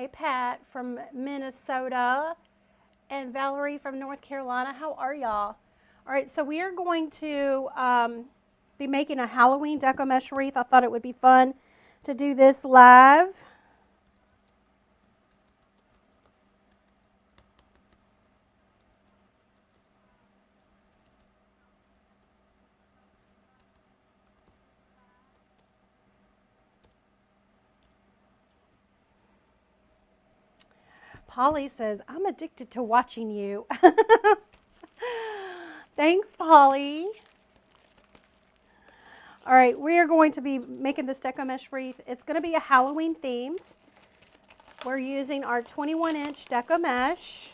Hi, Pat from Minnesota and Valerie from North Carolina. How are y'all? All right, so we are going to be making a Halloween Deco Mesh Wreath. I thought it would be fun to do this live. Polly says, I'm addicted to watching you. Thanks, Polly. All right, we are going to be making this Deco Mesh Wreath. It's going to be a Halloween themed. We're using our 21-inch Deco Mesh.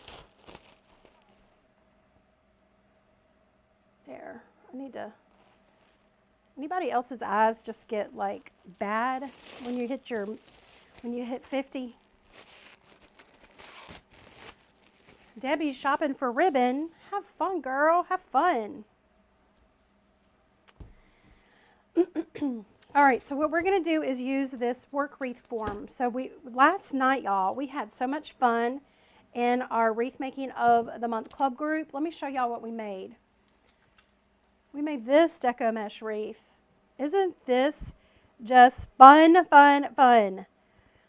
There. I need to... Anybody else's eyes just get like bad when you hit 50? Debbie's shopping for ribbon. Have fun, girl. Have fun. All right, so what we're going to do is use this work wreath form. So last night, y'all, we had so much fun in our wreath making of the month club group. Let me show y'all what we made. We made this Deco Mesh Wreath. Isn't this just fun, fun, fun?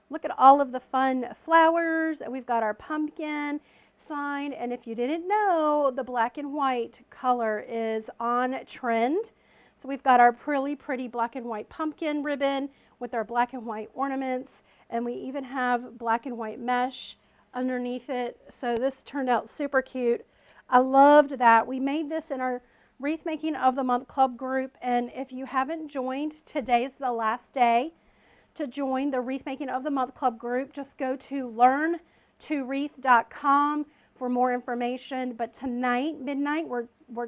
Look at all of the fun flowers. We've got our pumpkin sign, and if you didn't know, the black and white color is on trend. So we've got our really pretty black and white pumpkin ribbon with our black and white ornaments, and we even have black and white mesh underneath it. So this turned out super cute. I loved that. We made this in our Wreath Making of the Month Club group, and if you haven't joined, today's the last day to join the Wreath Making of the Month Club group. Just go to learntowreath.com for more information. But tonight, midnight, we're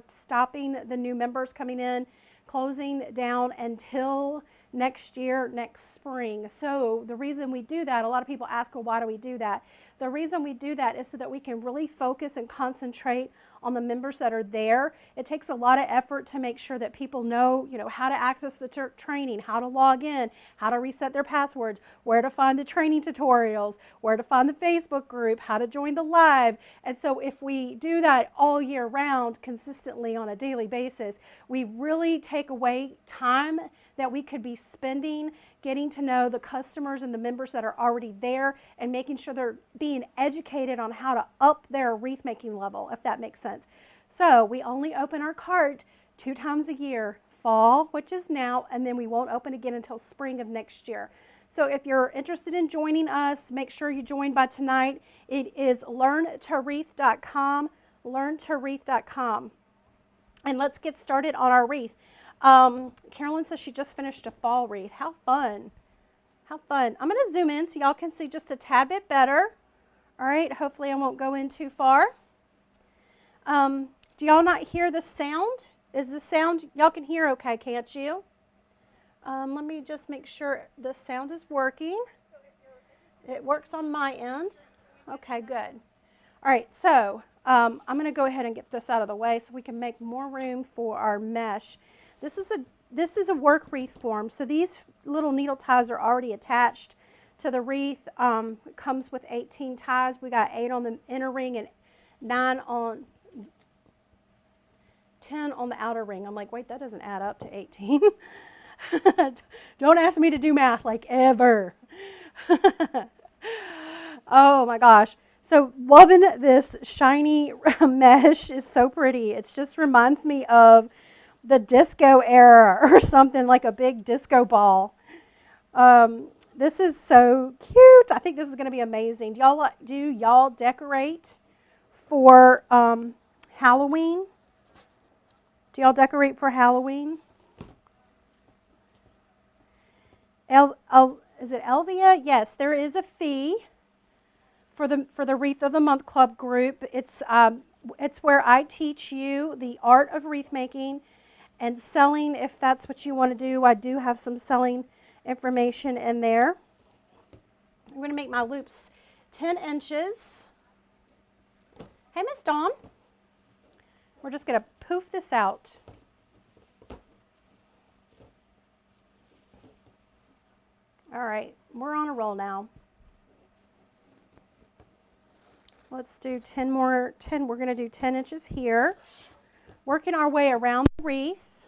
stopping the new members coming in, closing down until next year, next spring. So the reason we do that, a lot of people ask, well, why do we do that? The reason we do that is so that we can really focus and concentrate on the members that are there. It takes a lot of effort to make sure that people know, how to access the training, how to log in, how to reset their passwords, where to find the training tutorials, where to find the Facebook group, how to join the live. And so if we do that all year round, consistently on a daily basis, we really take away time that we could be spending getting to know the customers and the members that are already there and making sure they're being educated on how to up their wreath making level, if that makes sense. So we only open our cart 2 times a year, fall, which is now, and then we won't open again until spring of next year. So if you're interested in joining us, make sure you join by tonight. It is learntowreath.com, learntowreath.com. And let's get started on our wreath. Carolyn says she just finished a fall wreath. How fun. How fun. I'm going to zoom in so y'all can see just a tad bit better. All right, hopefully I won't go in too far. Do y'all not hear the sound? Is the sound, y'all can hear okay, can't you? Let me just make sure the sound is working. It works on my end. Okay, good. All right, so I'm going to go ahead and get this out of the way so we can make more room for our mesh. This is a work wreath form, so these little needle ties are already attached to the wreath. It comes with 18 ties. We got 8 on the inner ring and 10 on the outer ring. I'm like, wait, that doesn't add up to 18. Don't ask me to do math like ever. Oh my gosh. So loving this shiny mesh is so pretty. It just reminds me of the disco era or something, like a big disco ball. This is so cute. I think this is going to be amazing. Do y'all decorate for Halloween? Do y'all decorate for Halloween? Is it Elvia? Yes, there is a fee for the Wreath of the Month Club group. It's where I teach you the art of wreath making and selling, if that's what you want to do. I do have some selling information in there. I'm going to make my loops 10 inches. Hey, Miss Dawn. We're just going to poof this out. All right, we're on a roll now. Let's do 10 more, 10, we're going to do 10 inches here. Working our way around the wreath.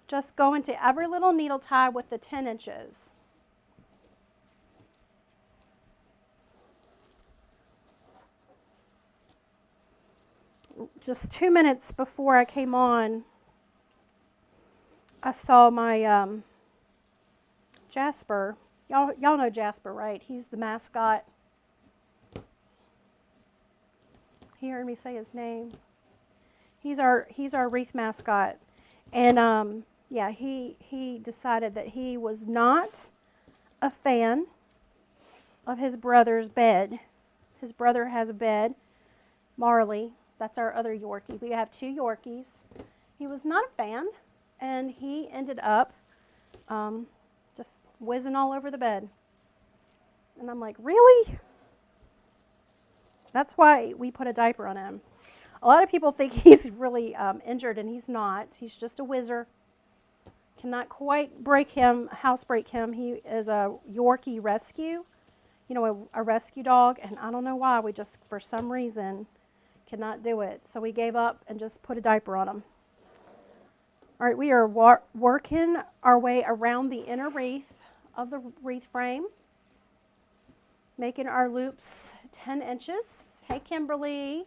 Just go into every little needle tie with the 10 inches. Just 2 minutes before I came on, I saw my Jasper. Y'all know Jasper, right? He's the mascot. He heard me say his name. He's our wreath mascot, and yeah, he decided that he was not a fan of his brother's bed. His brother has a bed, Marley. That's our other Yorkie. We have 2 Yorkies. He was not a fan, and he ended up just whizzing all over the bed. And I'm like, really? That's why we put a diaper on him. A lot of people think he's really injured, and he's not. He's just a whizzer. Cannot quite break him, house break him. He is a Yorkie rescue, you know, a rescue dog, and I don't know why. We just, for some reason, cannot do it. So we gave up and just put a diaper on him. All right, we are working our way around the inner wreath of the wreath frame, making our loops 10 inches. Hey, Kimberly.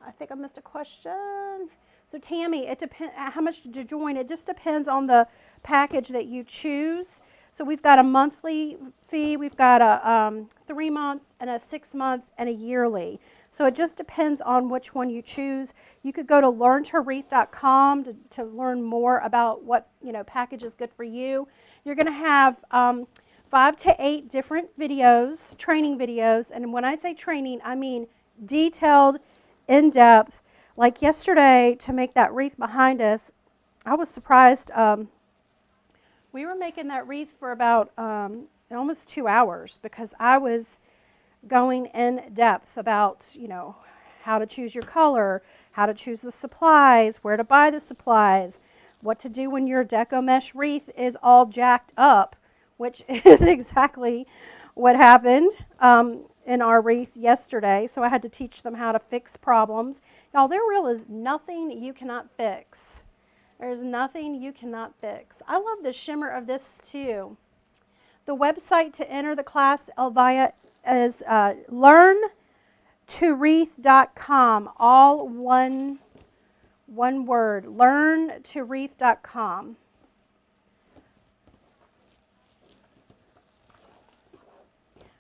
I think I missed a question. So Tammy, it depends how much to join. It just depends on the package that you choose. So we've got a monthly fee, we've got a 3-month and a 6-month and a yearly. So it just depends on which one you choose. You could go to learntowreath.com to learn more about what package is good for you. You're going to have 5 to 8 different videos, training videos, and when I say training, I mean detailed, in-depth. Like yesterday, to make that wreath behind us, I was surprised. We were making that wreath for about almost 2 hours because I was going in depth about, how to choose your color, how to choose the supplies, where to buy the supplies, what to do when your Deco Mesh Wreath is all jacked up, which is exactly what happened in our wreath yesterday. So I had to teach them how to fix problems. Y'all, there really is nothing you cannot fix. There's nothing you cannot fix. I love the shimmer of this too. The website to enter the class, Elvia, is learntowreath.com, all one word, learntowreath.com.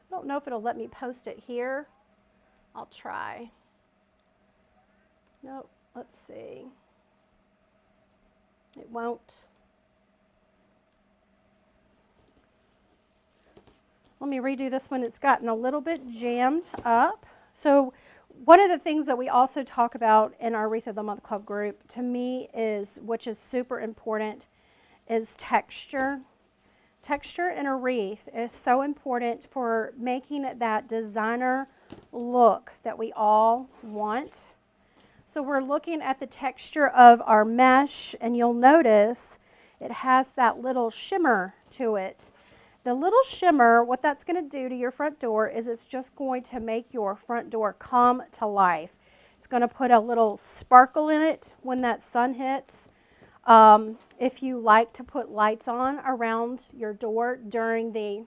I don't know if it'll let me post it here. I'll try. Nope, let's see. It won't. Let me redo this one. It's gotten a little bit jammed up. So one of the things that we also talk about in our Wreath of the Month Club group, to me, which is super important, is texture. Texture in a wreath is so important for making it that designer look that we all want. So we're looking at the texture of our mesh, and you'll notice it has that little shimmer to it. The little shimmer, what that's going to do to your front door is it's just going to make your front door come to life. It's going to put a little sparkle in it when that sun hits. If you like to put lights on around your door during the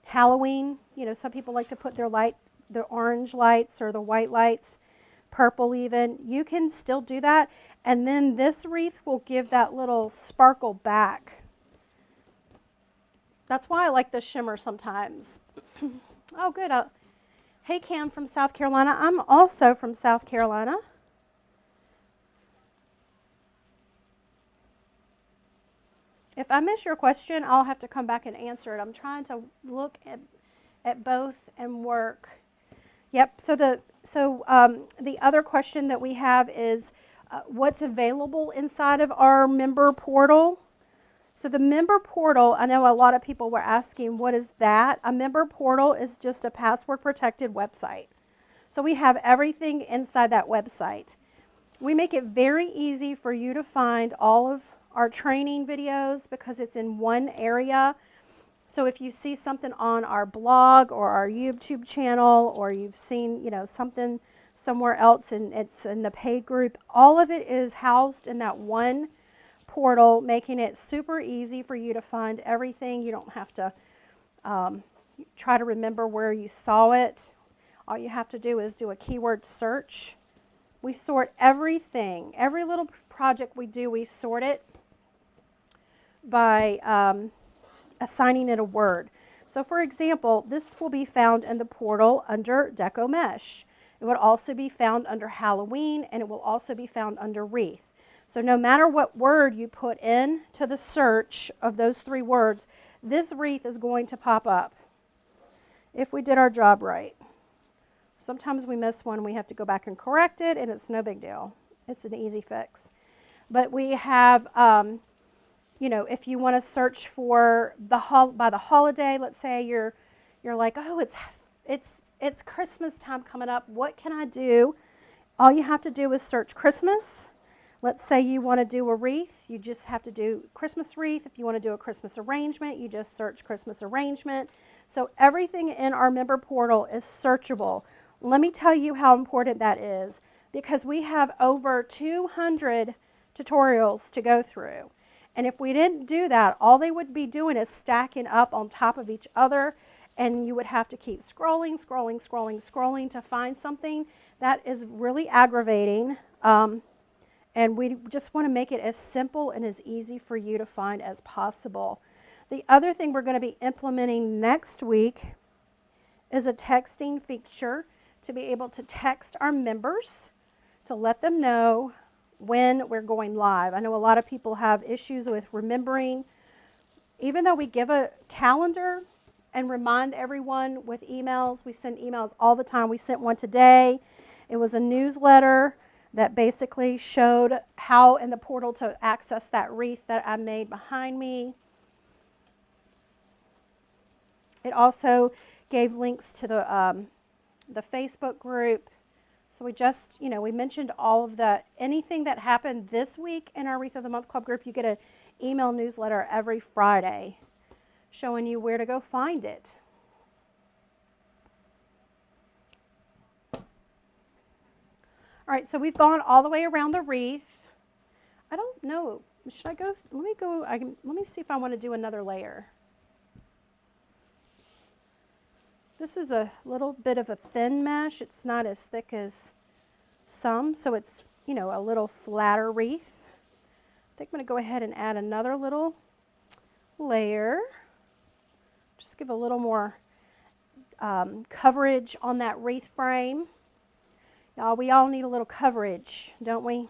Halloween, some people like to put the orange lights or the white lights, purple even. You can still do that, and then this wreath will give that little sparkle back. That's why I like the shimmer sometimes. Oh, good. Hey, Cam from South Carolina. I'm also from South Carolina. If I miss your question, I'll have to come back and answer it. I'm trying to look at both and work. Yep, so the other question that we have is what's available inside of our member portal. So the member portal, I know a lot of people were asking, what is that? A member portal is just a password protected website. So we have everything inside that website. We make it very easy for you to find all of our training videos because it's in one area. So if you see something on our blog or our YouTube channel, or you've seen, you know, something somewhere else and it's in the paid group, all of it is housed in that one portal, making it super easy for you to find everything. You don't have to try to remember where you saw it. All you have to do is do a keyword search. We sort everything. Every little project we do, we sort it by assigning it a word. So for example, this will be found in the portal under Deco Mesh. It would also be found under Halloween, and it will also be found under Wreath. So no matter what word you put in to the search of those 3 words, this wreath is going to pop up if we did our job right. Sometimes we miss one, we have to go back and correct it, and it's no big deal. It's an easy fix. But we have, you know, if you want to search for by the holiday, let's say you're like, oh, it's Christmas time coming up. What can I do? All you have to do is search Christmas. Let's say you want to do a wreath. You just have to do Christmas wreath. If you want to do a Christmas arrangement, you just search Christmas arrangement. So everything in our member portal is searchable. Let me tell you how important that is, because we have over 200 tutorials to go through. And if we didn't do that, all they would be doing is stacking up on top of each other, and you would have to keep scrolling, scrolling, scrolling, scrolling to find something. That is really aggravating. And we just want to make it as simple and as easy for you to find as possible. The other thing we're going to be implementing next week is a texting feature to be able to text our members to let them know when we're going live. I know a lot of people have issues with remembering. Even though we give a calendar and remind everyone with emails, we send emails all the time. We sent one today. It was a newsletter that basically showed how in the portal to access that wreath that I made behind me. It also gave links to the Facebook group. So we just, you know, we mentioned all of anything that happened this week in our Wreath of the Month Club group. You get an email newsletter every Friday showing you where to go find it. All right, so we've gone all the way around the wreath. I don't know, should I go, let me see if I want to do another layer. This is a little bit of a thin mesh. It's not as thick as some, so it's, you know, a little flatter wreath. I think I'm going to go ahead and add another little layer. Just give a little more coverage on that wreath frame. Y'all, we all need a little coverage, don't we?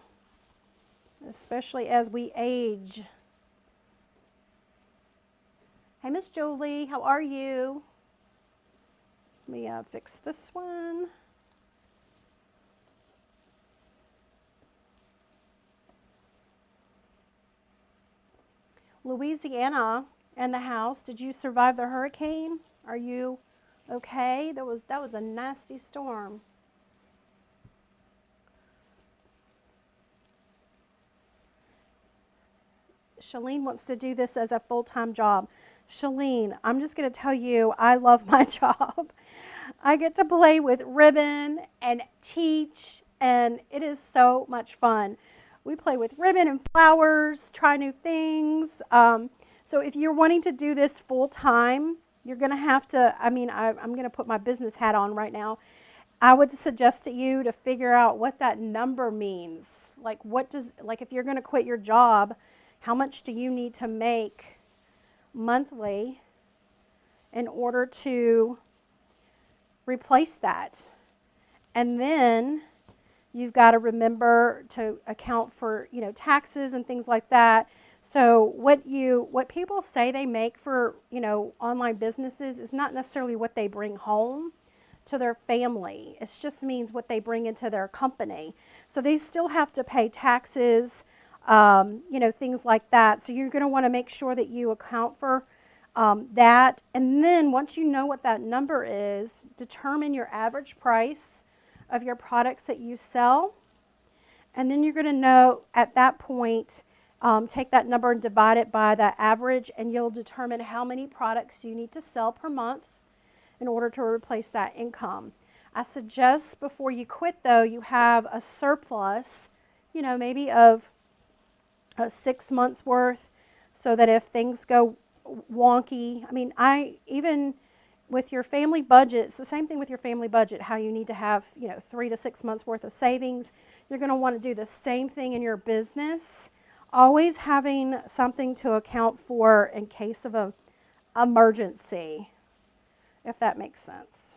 Especially as we age. Hey, Miss Jolie, how are you? Let me fix this one. Louisiana and the house. Did you survive the hurricane? Are you okay? That was a nasty storm. Shalene wants to do this as a full-time job. Shalene, I'm just going to tell you, I love my job. I get to play with ribbon and teach, and it is so much fun. We play with ribbon and flowers, try new things. So if you're wanting to do this full-time, you're going to have to, I'm going to put my business hat on right now. I would suggest to you to figure out what that number means. Like if you're going to quit your job, how much do you need to make monthly in order to replace that? And then you've got to remember to account for, you know, taxes and things like that. So what people say they make for, you know, online businesses is not necessarily what they bring home to their family. It just means what they bring into their company. So they still have to pay taxes, you know, things like that. So you're going to want to make sure that you account for that. And then once you know what that number is, determine your average price of your products that you sell. And then you're going to know at that point Take that number and divide it by the average, and you'll determine how many products you need to sell per month in order to replace that income. I suggest before you quit, though, you have a surplus, you know, maybe of 6 months worth, so that if things go wonky, I mean, even with your family budget, it's the same thing with your family budget, how you need to have, you know, 3 to 6 months worth of savings. You're going to want to do the same thing in your business, always having something to account for in case of an emergency, if that makes sense.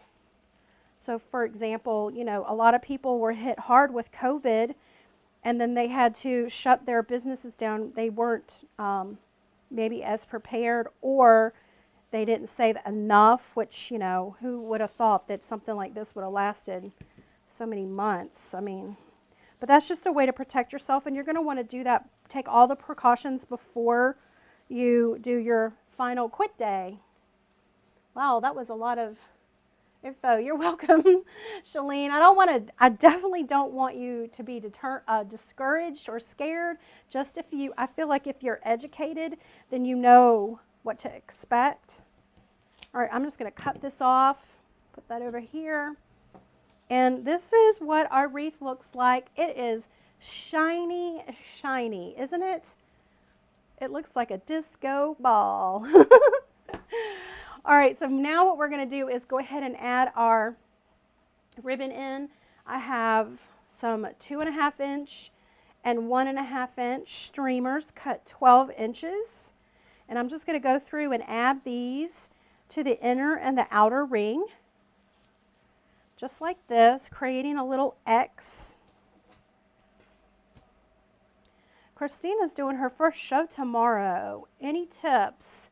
So for example, you know, a lot of people were hit hard with COVID, and then they had to shut their businesses down. They weren't maybe as prepared, or they didn't save enough, which, you know, who would have thought that something like this would have lasted so many months? I mean, but that's just a way to protect yourself, and you're going to want to do that. Take all the precautions before you do your final quit day. Wow, that was a lot of info. You're welcome, Shalene. I definitely don't want you to be discouraged or scared. Just I feel like if you're educated, then you know what to expect. All right, I'm just going to cut this off, put that over here. And this is what our wreath looks like. It is shiny, shiny, isn't it? It looks like a disco ball. All right, so now what we're going to do is go ahead and add our ribbon in. I have some 2.5 inch and 1.5 inch streamers cut 12 inches. And I'm just going to go through and add these to the inner and the outer ring, just like this, creating a little X. Christina's doing her first show tomorrow. Any tips?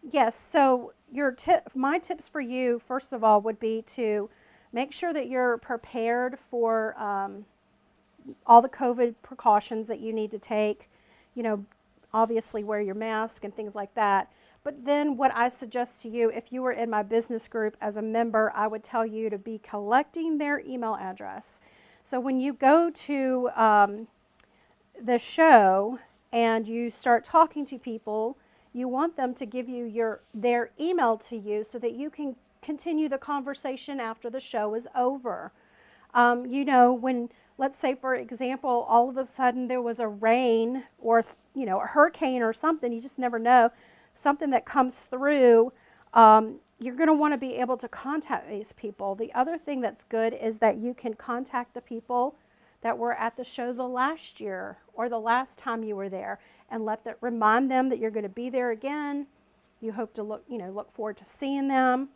Yes, so my tips for you, first of all, would be to make sure that you're prepared for all the COVID precautions that you need to take. You know, obviously wear your mask and things like that. But then what I suggest to you, if you were in my business group as a member, I would tell you to be collecting their email address. So when you go to the show and you start talking to people, you want them to give you their email to you so that you can continue the conversation after the show is over. You know, when, let's say for example, all of a sudden there was a rain or, you know, a hurricane or something, you just never know, something that comes through, you're going to want to be able to contact these people. The other thing that's good is that you can contact the people that were at the show the last year or the last time you were there, and remind them that you're going to be there again. You hope to look forward to seeing them.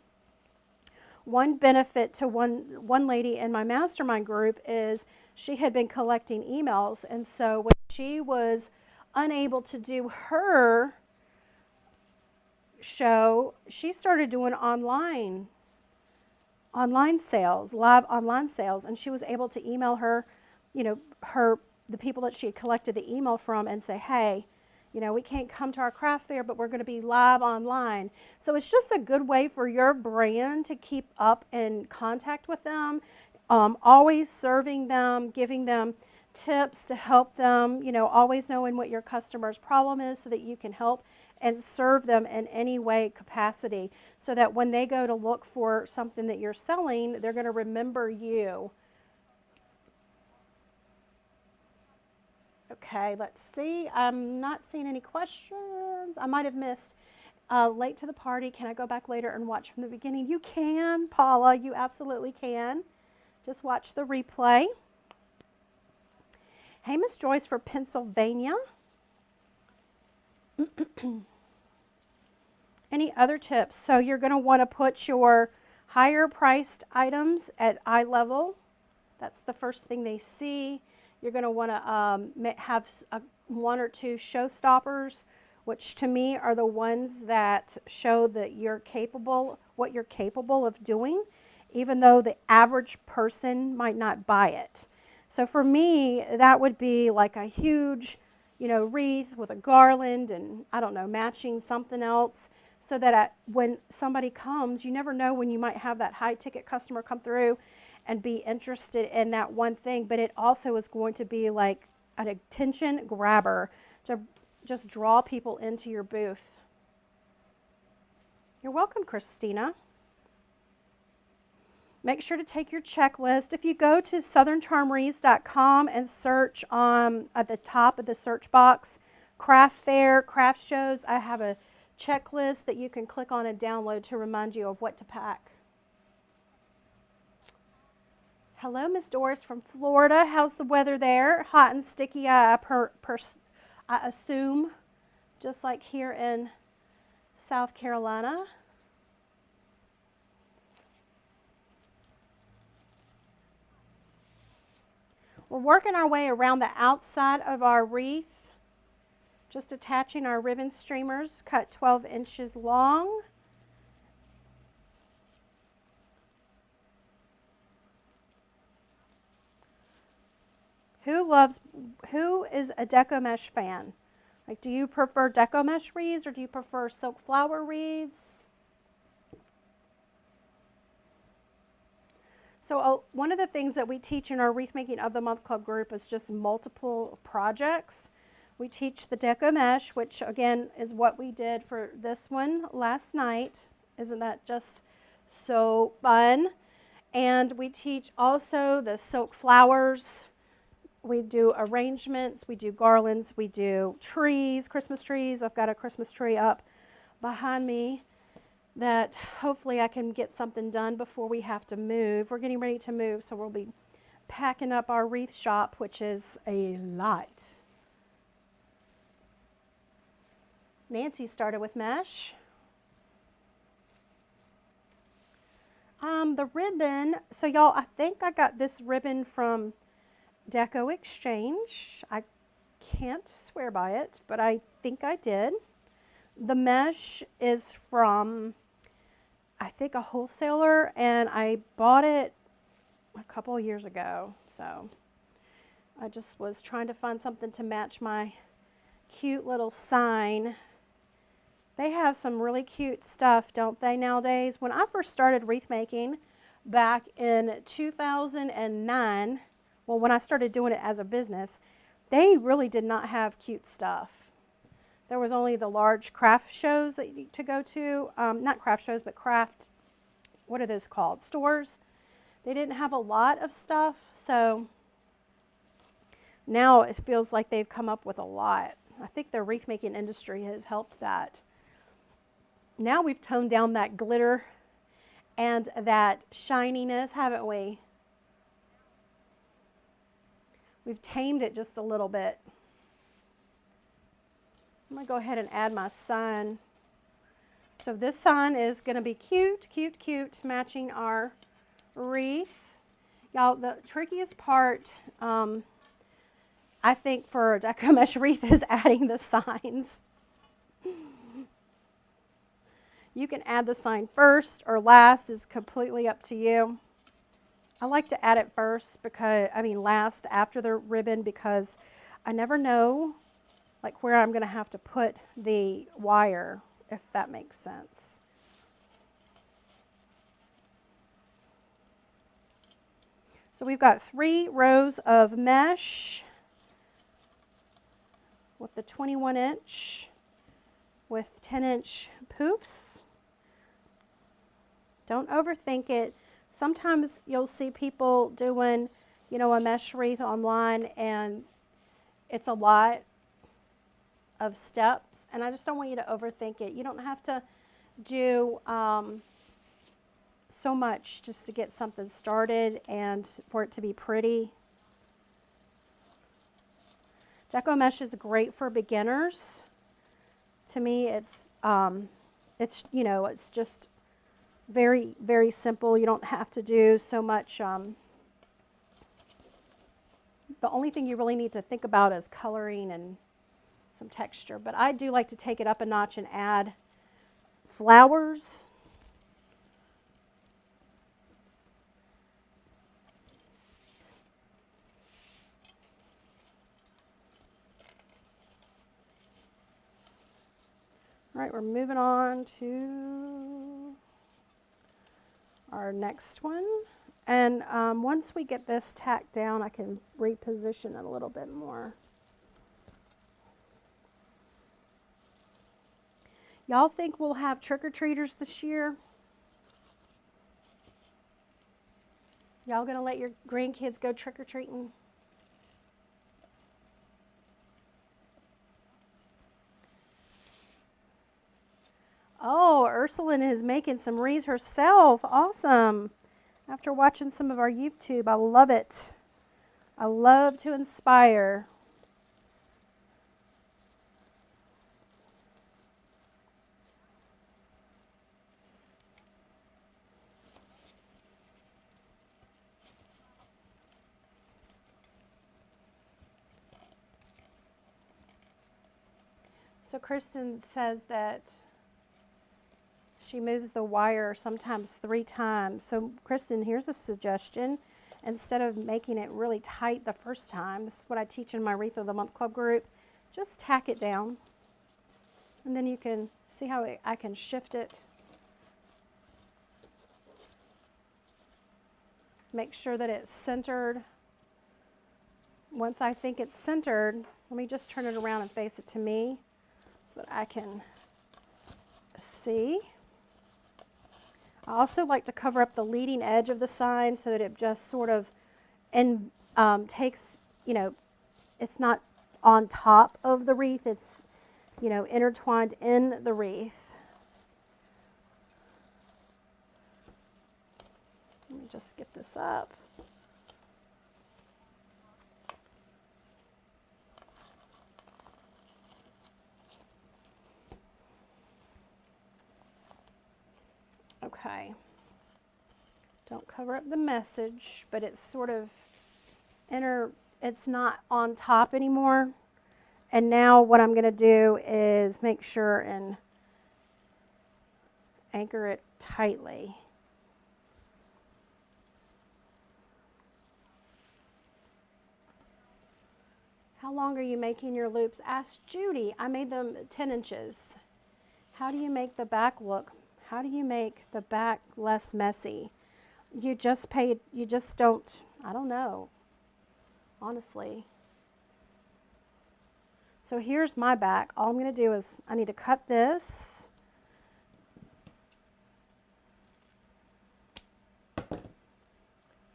One benefit to one lady in my mastermind group is she had been collecting emails, and so when she was unable to do her show, she started doing online sales, live online sales, and she was able to email her, you know, the people that she had collected the email from and say, hey, you know, we can't come to our craft fair, but we're going to be live online. So it's just a good way for your brand to keep up in contact with them, always serving them, giving them tips to help them, you know, always knowing what your customer's problem is so that you can help and serve them in any way capacity, so that when they go to look for something that you're selling, they're going to remember you. Okay, let's see. I'm not seeing any questions. I might have missed late to the party. Can I go back later and watch from the beginning? You can, Paula. You absolutely can. Just watch the replay. Hey, Miss Joyce for Pennsylvania. Any other tips? So you're going to want to put your higher priced items at eye level. That's the first thing they see. You're going to want to have one or two showstoppers, which to me are the ones that show that what you're capable of doing, even though the average person might not buy it. So for me, that would be like a huge, you know, wreath with a garland and, I don't know, matching something else, so that when somebody comes, you never know when you might have that high ticket customer come through and be interested in that one thing, but it also is going to be like an attention grabber to just draw people into your booth. You're welcome, Christina. Make sure to take your checklist. If you go to southerncharmwreaths.com and search at the top of the search box, craft fair, craft shows, I have a checklist that you can click on and download to remind you of what to pack. Hello, Miss Doris from Florida. How's the weather there? Hot and sticky, I assume, just like here in South Carolina. We're working our way around the outside of our wreath, just attaching our ribbon streamers, cut 12 inches long. Who is a Deco Mesh fan? Like, do you prefer Deco Mesh wreaths or do you prefer silk flower wreaths? So one of the things that we teach in our Wreath Making of the Month Club group is just multiple projects. We teach the Deco Mesh, which again is what we did for this one last night. Isn't that just so fun? And we teach also the silk flowers. We do arrangements, we do garlands, we do trees, Christmas trees. I've got a Christmas tree up behind me that hopefully I can get something done before we have to move. We're getting ready to move, so we'll be packing up our wreath shop, which is a lot. Nancy started with mesh. The ribbon, so y'all, I think I got this ribbon from Deco Exchange. I can't swear by it, but I think I did. The mesh is from, I think, a wholesaler, and I bought it a couple of years ago. So I just was trying to find something to match my cute little sign. They have some really cute stuff, don't they, nowadays? When I first started wreath making back in 2009, well, when I started doing it as a business, they really did not have cute stuff. There was only the large craft shows that you need to go to. Not craft shows, but craft, what are those called? Stores. They didn't have a lot of stuff, so now it feels like they've come up with a lot. I think the wreath making industry has helped that. Now we've toned down that glitter and that shininess, haven't we? We've tamed it just a little bit. I'm going to go ahead and add my sign. So this sign is going to be cute, cute, cute, matching our wreath. Y'all, the trickiest part, I think, for a Deco Mesh wreath is adding the signs. You can add the sign first or last, is completely up to you. I like to add it first because, last after the ribbon, because I never know like where I'm going to have to put the wire, if that makes sense. So we've got 3 rows of mesh with the 21-inch with 10-inch poofs. Don't overthink it. Sometimes you'll see people doing, a mesh wreath online, and it's a lot of steps, and I just don't want you to overthink it. You don't have to do so much just to get something started and for it to be pretty. Deco Mesh is great for beginners. To me, it's just very, very simple. You don't have to do so much. The only thing you really need to think about is coloring and some texture. But I do like to take it up a notch and add flowers. All right, we're moving on to our next one. And once we get this tacked down, I can reposition it a little bit more. Y'all think we'll have trick-or-treaters this year? Y'all gonna let your grandkids go trick-or-treating? Oh, Ursuline is making some wreaths herself. Awesome. After watching some of our YouTube, I love it. I love to inspire. So Kristen says that she moves the wire sometimes 3 times. So Kristen, here's a suggestion. Instead of making it really tight the first time, this is what I teach in my Wreath of the Month Club group, just tack it down. And then you can see how I can shift it. Make sure that it's centered. Once I think it's centered, let me just turn it around and face it to me so that I can see. I also like to cover up the leading edge of the sign so that it just sort of takes, you know, it's not on top of the wreath, it's, you know, intertwined in the wreath. Let me just get this up. Okay. Don't cover up the message, but it's sort of it's not on top anymore. And now what I'm going to do is make sure and anchor it tightly. How long are you making your loops? Ask Judy. I made them 10 inches. How do you make the back look? How do you make the back less messy? You just don't, I don't know, honestly. So here's my back. All I'm going to do is I need to cut this. All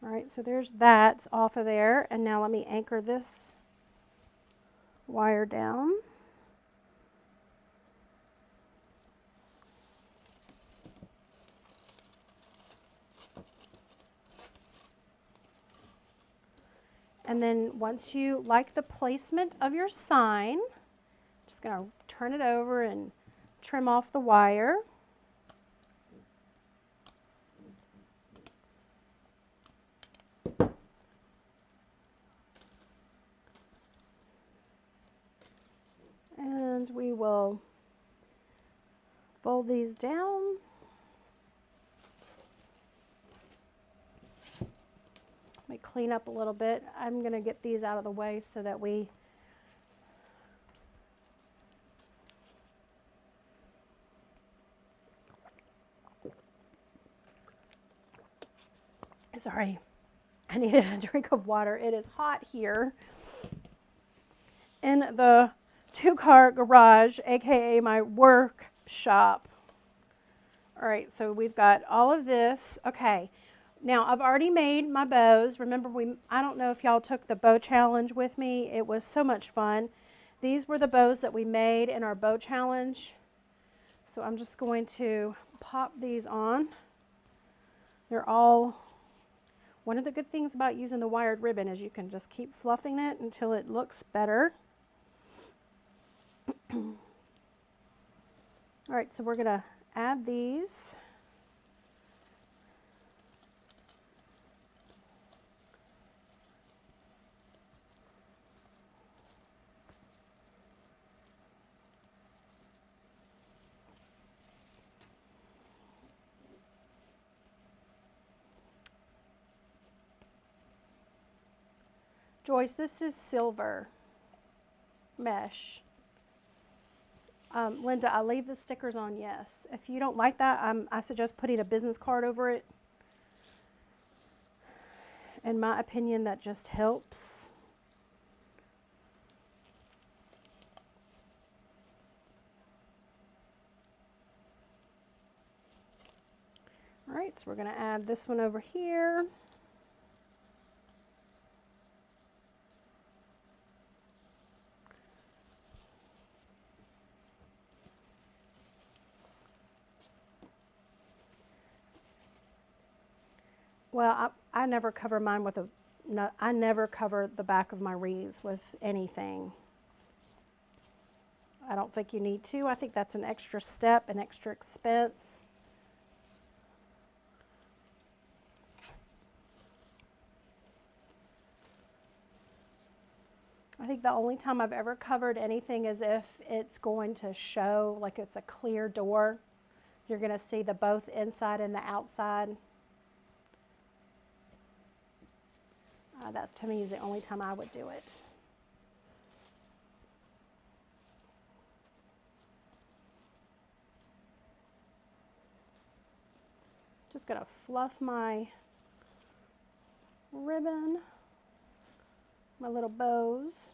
right, so there's that. It's off of there. And now let me anchor this wire down. And then once you like the placement of your sign, I'm just going to turn it over and trim off the wire. And we will fold these down. Let me clean up a little bit. I'm going to get these out of the way so that we sorry, I needed a drink of water. It is hot here in the 2-car garage, aka my workshop. All right, so we've got all of this. Okay. Now, I've already made my bows. Remember, I don't know if y'all took the bow challenge with me. It was so much fun. These were the bows that we made in our bow challenge. So I'm just going to pop these on. They're all, one of the good things about using the wired ribbon is you can just keep fluffing it until it looks better. All right, so we're going to add these. Joyce, this is silver mesh. Linda, I leave the stickers on, yes. If you don't like that, I suggest putting a business card over it. In my opinion, that just helps. All right, so we're going to add this one over here. Well, I never cover mine with a, no, I never cover the back of my wreaths with anything. I don't think you need to. I think that's an extra step, an extra expense. I think the only time I've ever covered anything is if it's going to show, like it's a clear door. You're going to see the both inside and the outside. That's, to me, is the only time I would do it. Just going to fluff my ribbon, my little bows.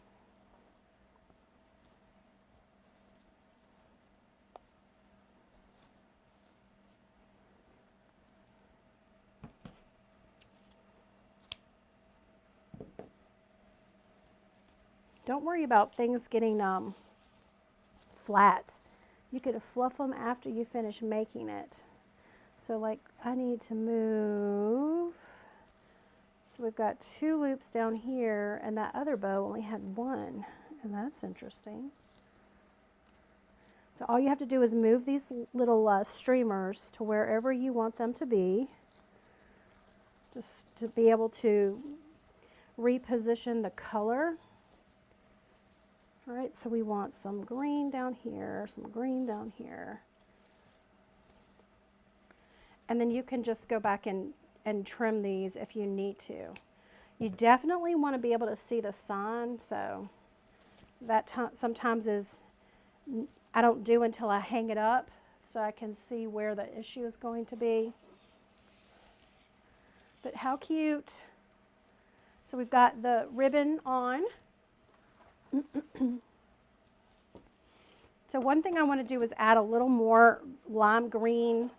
Don't worry about things getting flat. You could fluff them after you finish making it. So like I need to move. So we've got 2 loops down here, and that other bow only had 1, and that's interesting. So all you have to do is move these little streamers to wherever you want them to be, just to be able to reposition the color. All right, so we want some green down here, some green down here. And then you can just go back and trim these if you need to. You definitely want to be able to see the sign, so that sometimes is, I don't do until I hang it up so I can see where the issue is going to be. But how cute. So we've got the ribbon on. So one thing I want to do is add a little more lime green,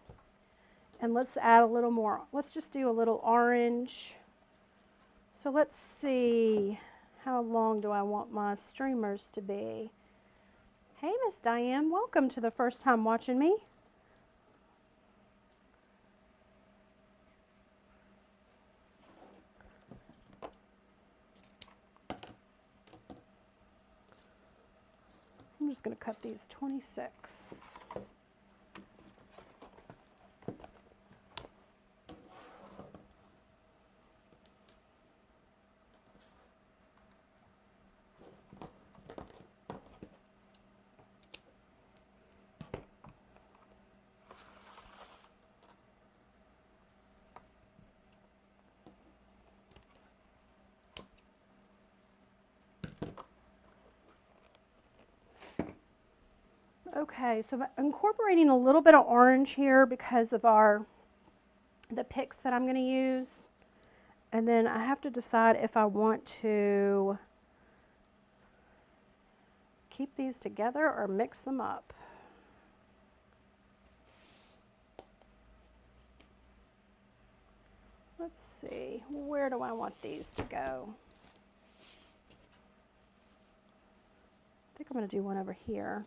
and let's add a little more, let's just do a little orange. So let's see, how long do I want my streamers to be? Hey, Miss Diane, welcome to the first time watching me. I'm just going to cut these 26. Okay, so I'm incorporating a little bit of orange here because of the picks that I'm going to use. And then I have to decide if I want to keep these together or mix them up. Let's see, where do I want these to go? I think I'm going to do one over here.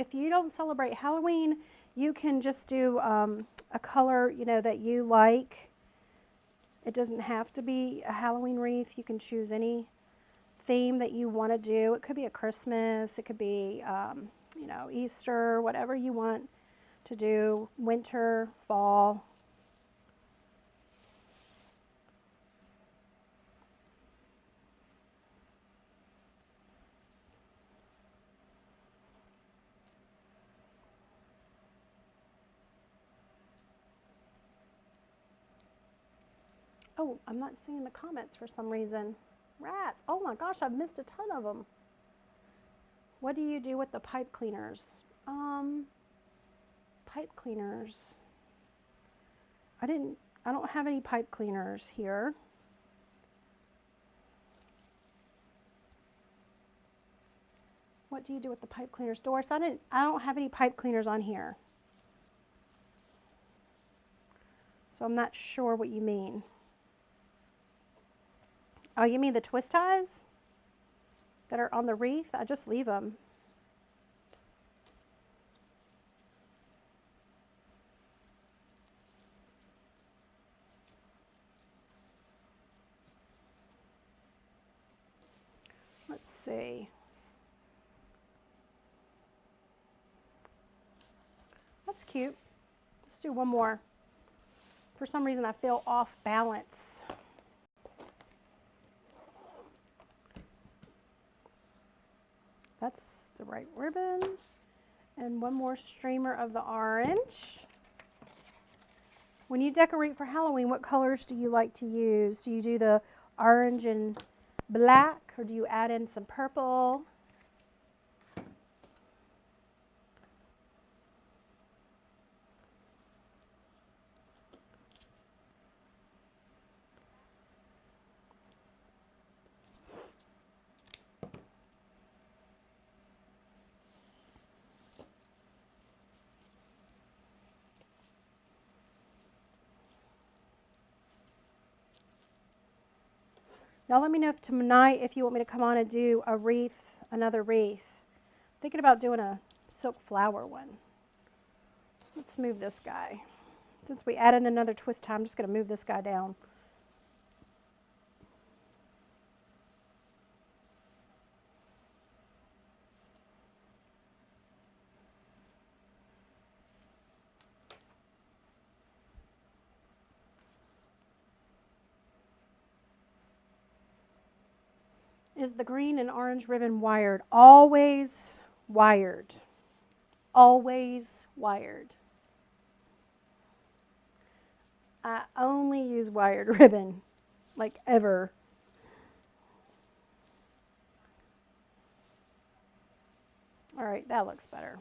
If you don't celebrate Halloween, you can just do a color, that you like. It doesn't have to be a Halloween wreath. You can choose any theme that you want to do. It could be a Christmas, it could be, Easter, whatever you want to do, winter, fall. Oh, I'm not seeing the comments for some reason. Rats. Oh my gosh, I've missed a ton of them. What do you do with the pipe cleaners? Pipe cleaners. I don't have any pipe cleaners here. What do you do with the pipe cleaners? Doris, I don't have any pipe cleaners on here. So I'm not sure what you mean. Oh, you mean the twist ties that are on the wreath? I just leave them. Let's see. That's cute. Let's do one more. For some reason, I feel off balance. That's the right ribbon. And one more streamer of the orange. When you decorate for Halloween, what colors do you like to use? Do you do the orange and black, or do you add in some purple? Y'all let me know if tonight if you want me to come on and do a wreath, another wreath. I'm thinking about doing a silk flower one. Let's move this guy. Since we added another twist tie, I'm just going to move this guy down. Is the green and orange ribbon wired? Always wired. Always wired. I only use wired ribbon, like ever. All right, that looks better.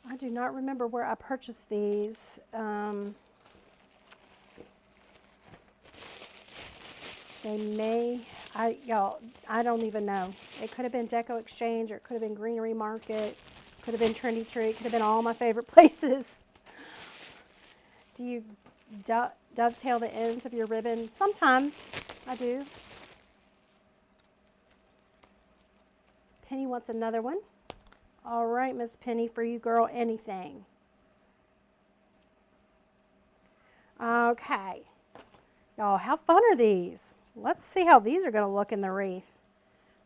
I do not remember where I purchased these. They may, y'all, I don't even know. It could have been Deco Exchange, or it could have been Greenery Market, could have been Trendy Tree, could have been all my favorite places. Do you dovetail the ends of your ribbon? Sometimes I do. Penny wants another one. All right, Miss Penny, for you, girl, anything. Okay. Y'all, how fun are these? Let's see how these are going to look in the wreath.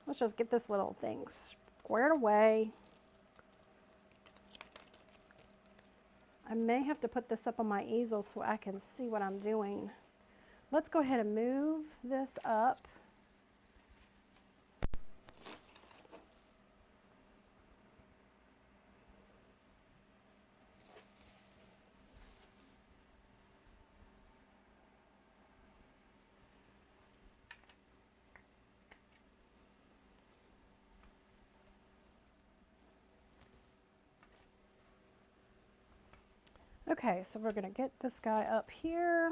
Let's just get this little thing squared away. I may have to put this up on my easel so I can see what I'm doing. Let's go ahead and move this up. Okay, so we're going to get this guy up here.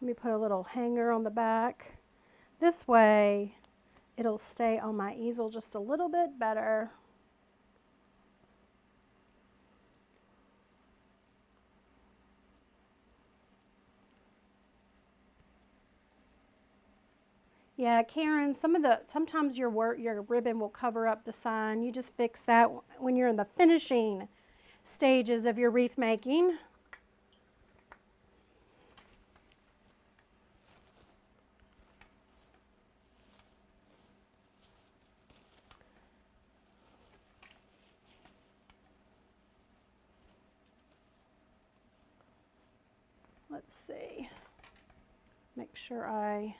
Let me put a little hanger on the back. This way, it'll stay on my easel just a little bit better. Yeah, Karen, sometimes your ribbon will cover up the sign. You just fix that when you're in the finishing stages of your wreath making. Let's see. Make sure I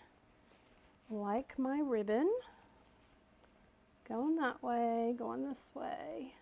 like my ribbon. Going that way, going this way.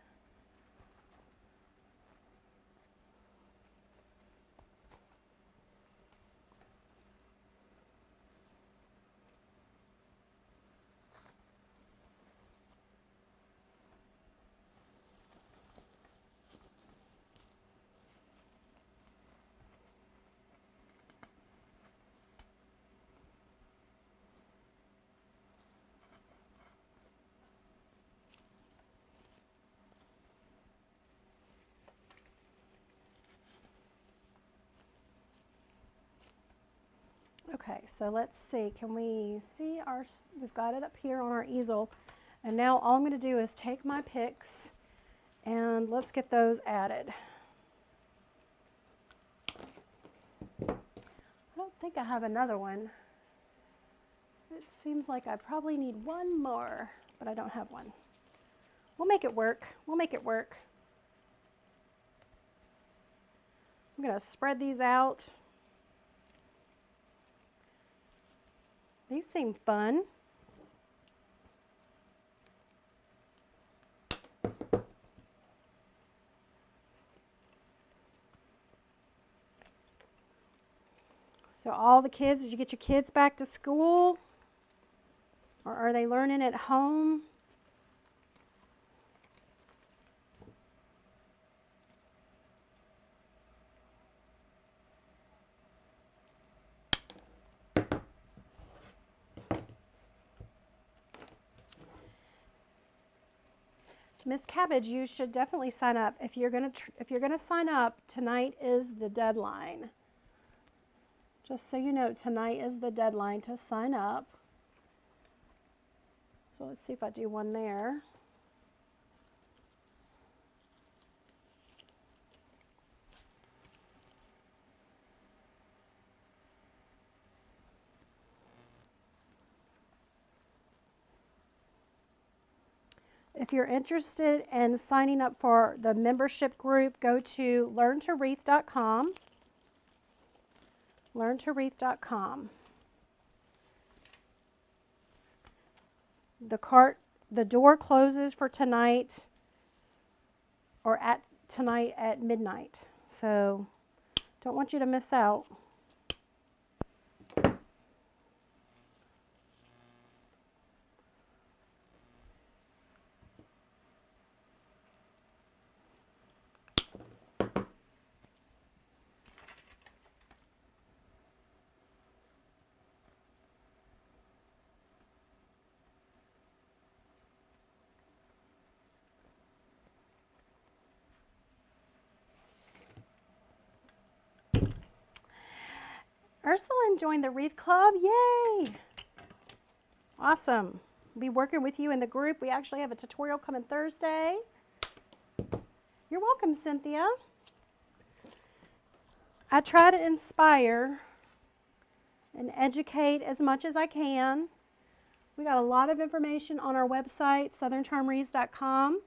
Okay, so let's see, can we see we've got it up here on our easel, and now all I'm going to do is take my picks and let's get those added. I don't think I have another one. It seems like I probably need one more, but I don't have one. We'll make it work. We'll make it work. I'm going to spread these out. These seem fun. So all the kids, did you get your kids back to school? Or are they learning at home? Miss Cabbage, you should definitely sign up. If you're gonna sign up, tonight is the deadline. Just so you know, tonight is the deadline to sign up. So let's see if I do one there. If you're interested in signing up for the membership group, go to learntowreath.com. Learntowreath.com. The door closes for tonight, or tonight at midnight. So don't want you to miss out. Ursula joined the Wreath Club. Yay! Awesome. I'll be working with you in the group. We actually have a tutorial coming Thursday. You're welcome, Cynthia. I try to inspire and educate as much as I can. We got a lot of information on our website, southerncharmwreaths.com.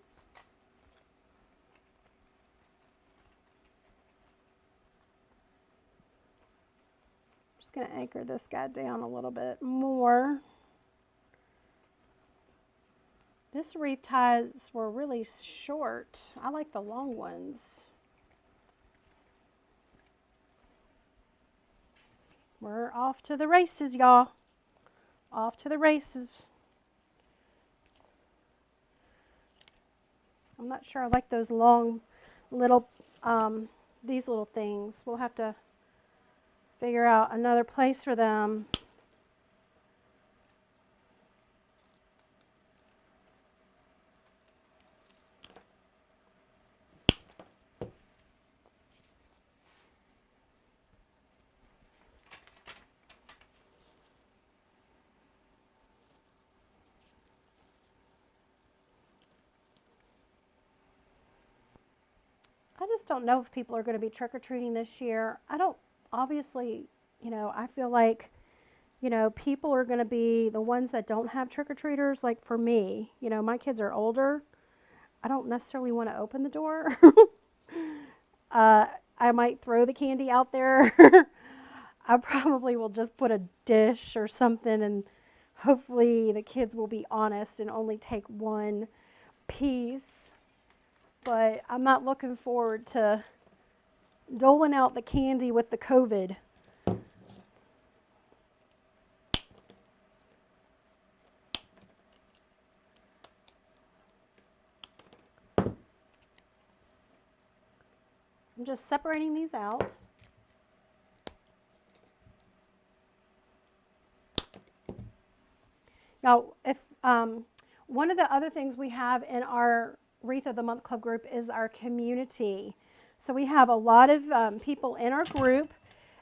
Just going to anchor this guy down a little bit more. This wreath ties were really short. I like the long ones. We're off to the races, y'all. Off to the races. I'm not sure I like those long little, these little things. We'll have to figure out another place for them. I just don't know if people are going to be trick-or-treating this year. I don't, obviously, you know, I feel like, you know, people are going to be the ones that don't have trick-or-treaters. Like for me, you know, my kids are older. I don't necessarily want to open the door. I might throw the candy out there. I probably will just put a dish or something, and hopefully the kids will be honest and only take one piece. But I'm not looking forward to doling out the candy with the COVID. I'm just separating these out. Now, if one of the other things we have in our Wreath of the Month Club group is our community. So we have a lot of people in our group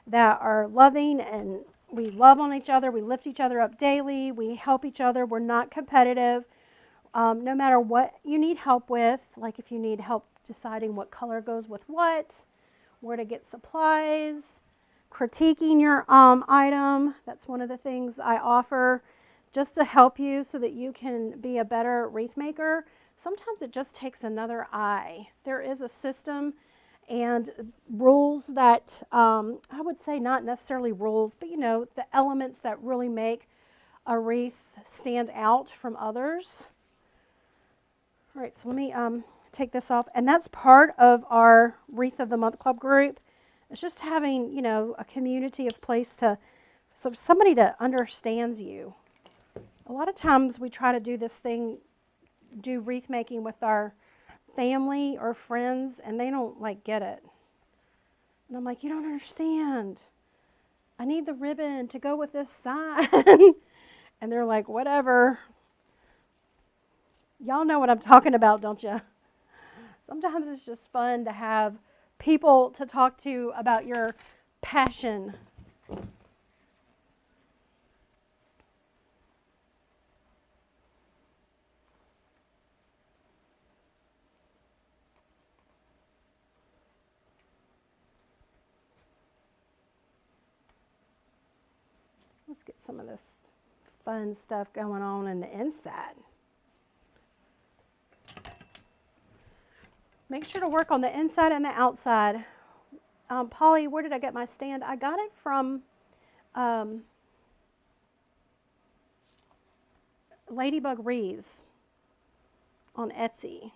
that are loving, and we love on each other. We lift each other up daily. We help each other. We're not competitive. No matter what you need help with, like if you need help deciding what color goes with what, where to get supplies, critiquing your item. That's one of the things I offer just to help you so that you can be a better wreath maker. Sometimes it just takes another eye. There is a system and rules that, I would say not necessarily rules, but you know, the elements that really make a wreath stand out from others. All right, so let me take this off. And that's part of our Wreath of the Month Club group. It's just having, you know, a community of place to, so somebody that understands you. A lot of times we try to do this thing, do wreath making with our family or friends, and they don't like get it. And I'm like, you don't understand. I need the ribbon to go with this sign. And they're like, whatever. Y'all know what I'm talking about, don't you? Sometimes it's just fun to have people to talk to about your passion. Let's get some of this fun stuff going on in the inside. Make sure to work on the inside and the outside. Polly, where did I get my stand? I got it from Ladybug Wreaths on Etsy.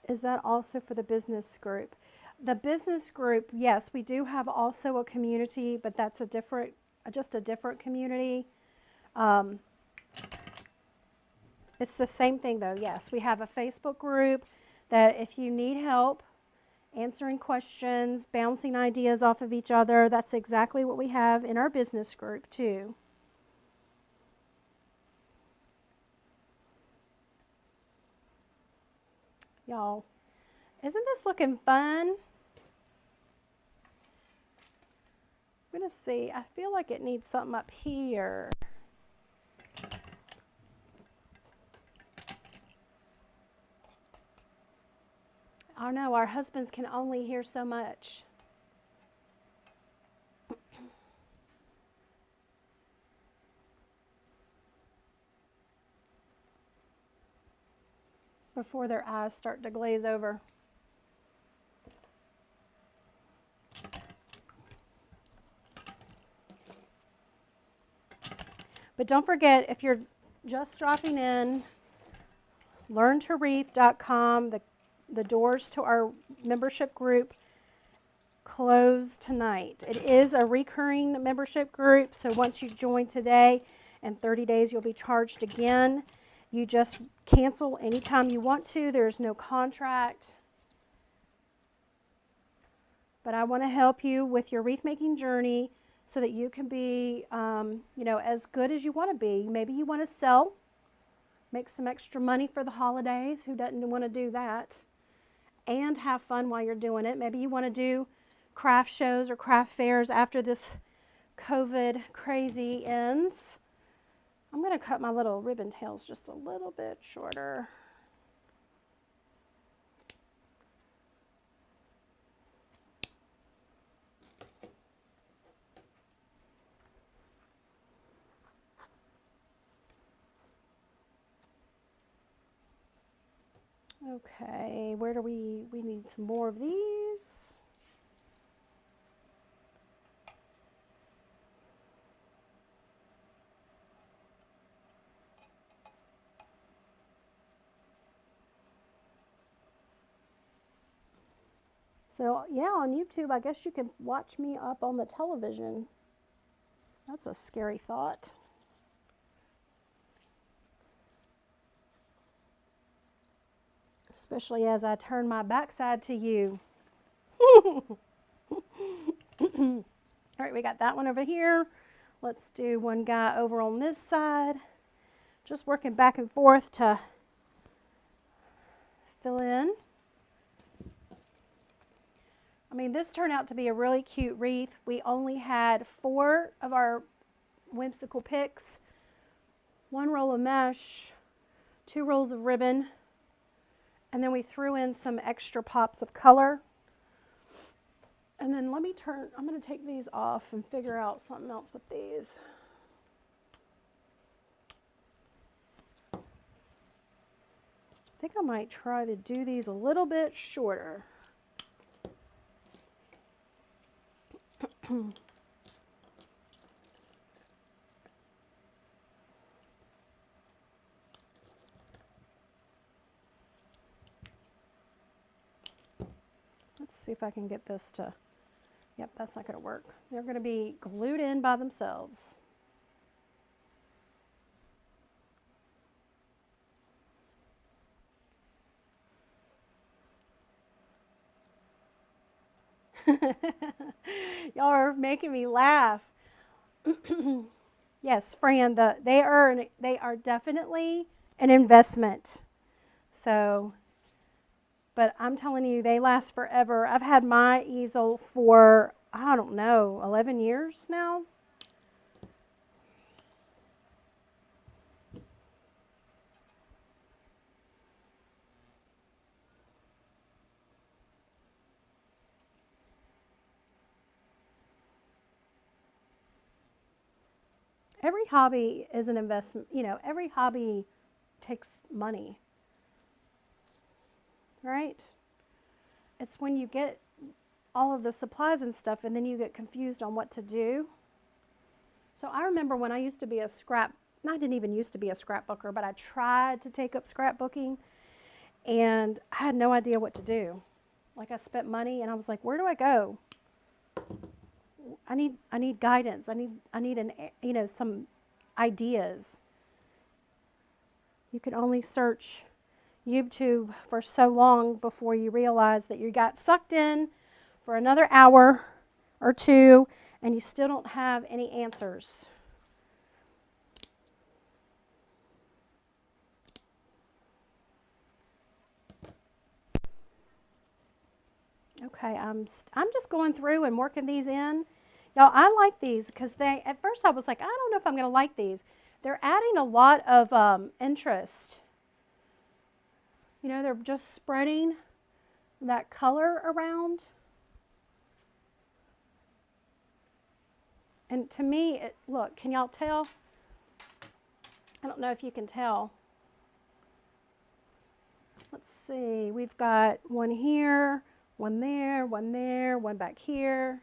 Is that also for the business group? The business group, yes, we do have also a community, but that's a different, just a different community. It's the same thing though, yes. We have a Facebook group that if you need help answering questions, bouncing ideas off of each other, that's exactly what we have in our business group too. Y'all, isn't this looking fun? I'm going to see. I feel like it needs something up here. Oh no, our husbands can only hear so much. Before their eyes start to glaze over. But don't forget, if you're just dropping in, learntowreath.com, the doors to our membership group close tonight. It is a recurring membership group, so once you join today, in 30 days you'll be charged again. You just cancel anytime you want to. There's no contract. but I want to help you with your wreath making journey so that you can be, you know, as good as you want to be. Maybe you want to sell, make some extra money for the holidays. Who doesn't want to do that? And have fun while you're doing it. Maybe you want to do craft shows or craft fairs after this COVID crazy ends. I'm going to cut my little ribbon tails just a little bit shorter. Okay, where do we need some more of these. So yeah, on YouTube, I guess you can watch me up on the television. That's a scary thought. Especially as I turn my backside to you. All right, we got that one over here. Let's do one guy over on this side. Just working back and forth to fill in. I mean, this turned out to be a really cute wreath. We only had 4 of our whimsical picks, 1 roll of mesh, 2 rolls of ribbon, and then we threw in some extra pops of color. And then let me turn, I'm going to take these off and figure out something else with these. I think I might try to do these a little bit shorter. Let's see if I can get this to, yep, that's not going to work. They're going to be glued in by themselves. Y'all are making me laugh. Yes, Fran, they are definitely an investment. So, but I'm telling you, they last forever. I've had my easel for, I don't know, 11 years now. Every hobby is an investment. You know, every hobby takes money, right? It's when you get all of the supplies and stuff and then you get confused on what to do. So I remember when I used to be I didn't even used to be a scrapbooker, but I tried to take up scrapbooking and I had no idea what to do. Like I spent money and I was like, where do I go? I need guidance. I need some ideas. You can only search YouTube for so long before you realize that you got sucked in for another hour or 2 and you still don't have any answers. Okay, I'm just going through and working these in. Y'all, I like these because at first I was like, I don't know if I'm going to like these. They're adding a lot of interest. You know, they're just spreading that color around. And to me, look, can y'all tell? I don't know if you can tell. Let's see, we've got one here, one there, one back here.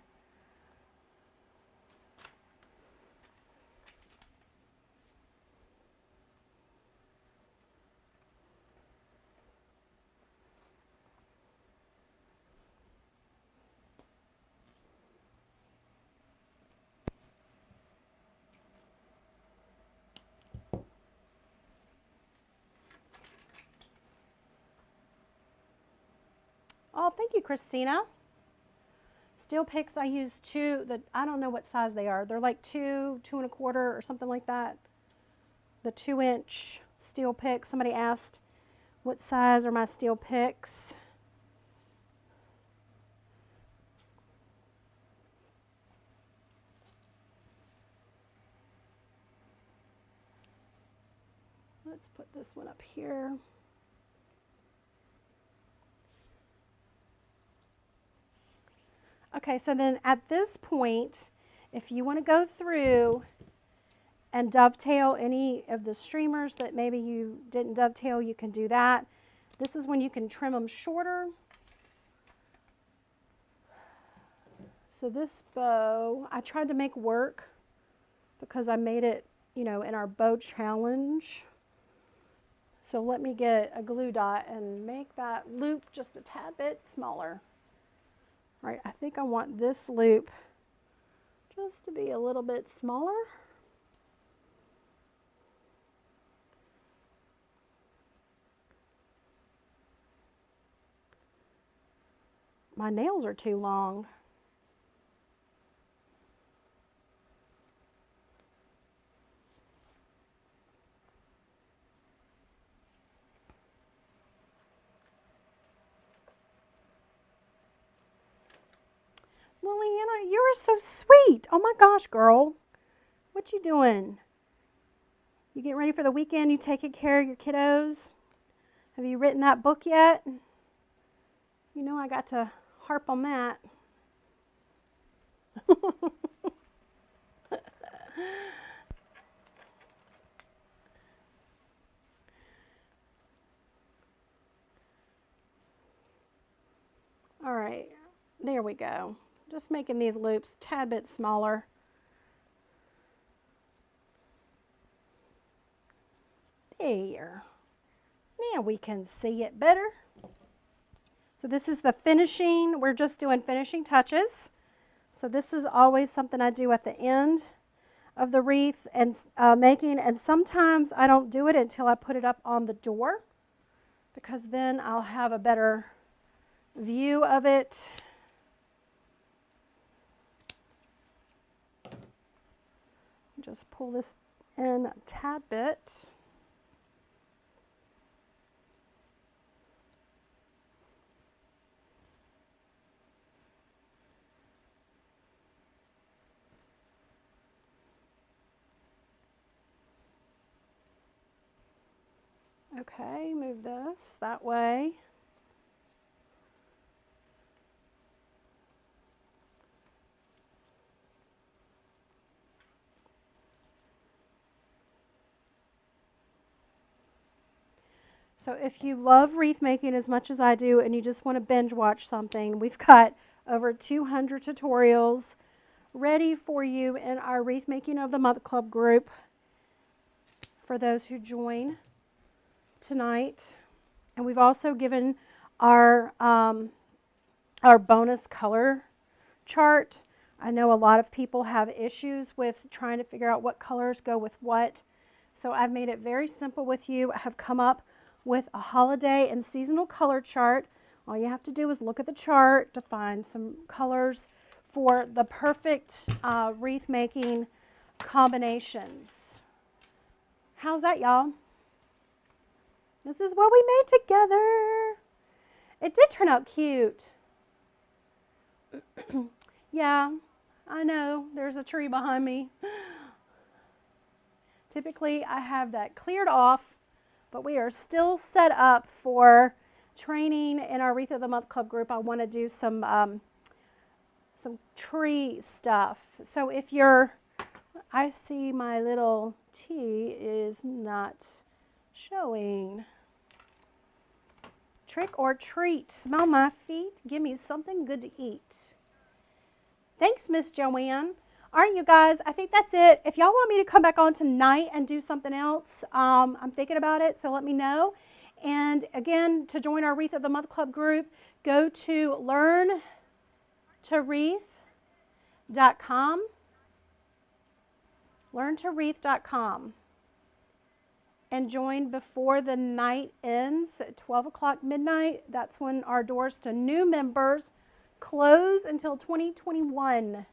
Oh, thank you, Christina. Steel picks, I use two, I don't know what size they are. They're like 2.25 or something like that. The 2-inch steel picks. Somebody asked what size are my steel picks. Let's put this one up here. Okay, so then at this point, if you want to go through and dovetail any of the streamers that maybe you didn't dovetail, you can do that. This is when you can trim them shorter. So this bow, I tried to make work because I made it, you know, in our bow challenge. So let me get a glue dot and make that loop just a tad bit smaller. All right, I think I want this loop just to be a little bit smaller. My nails are too long. Liliana, you are so sweet. Oh my gosh, girl. What you doing? You getting ready for the weekend? You taking care of your kiddos? Have you written that book yet? You know I got to harp on that. All right, there we go. Just making these loops a tad bit smaller. There. Now we can see it better. So this is the finishing. We're just doing finishing touches. So this is always something I do at the end of the wreath and making, and sometimes I don't do it until I put it up on the door because then I'll have a better view of it. Just pull this in a tad bit. Okay, move this that way. So if you love wreath making as much as I do and you just want to binge watch something, we've got over 200 tutorials ready for you in our Wreath Making of the Month Club group for those who join tonight. And we've also given our bonus color chart. I know a lot of people have issues with trying to figure out what colors go with what. So I've made it very simple with you. I have come up with a holiday and seasonal color chart. All you have to do is look at the chart to find some colors for the perfect wreath making combinations. How's that, y'all? This is what we made together. It did turn out cute. Yeah, I know, there's a tree behind me. Typically, I have that cleared off, but we are still set up for training in our Wreath of the Month Club group. I want to do some tree stuff. So if you're, I see my little T is not showing. Trick or treat, smell my feet, give me something good to eat. Thanks, Miss Joanne. All right, you guys, I think that's it. If y'all want me to come back on tonight and do something else, I'm thinking about it, so let me know. And again, to join our Wreath of the Month Club group, go to learntowreath.com. Learntowreath.com. And join before the night ends at 12 o'clock midnight. That's when our doors to new members close until 2021.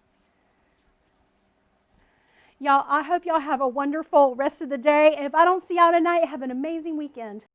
Y'all, I hope y'all have a wonderful rest of the day. If I don't see y'all tonight, have an amazing weekend.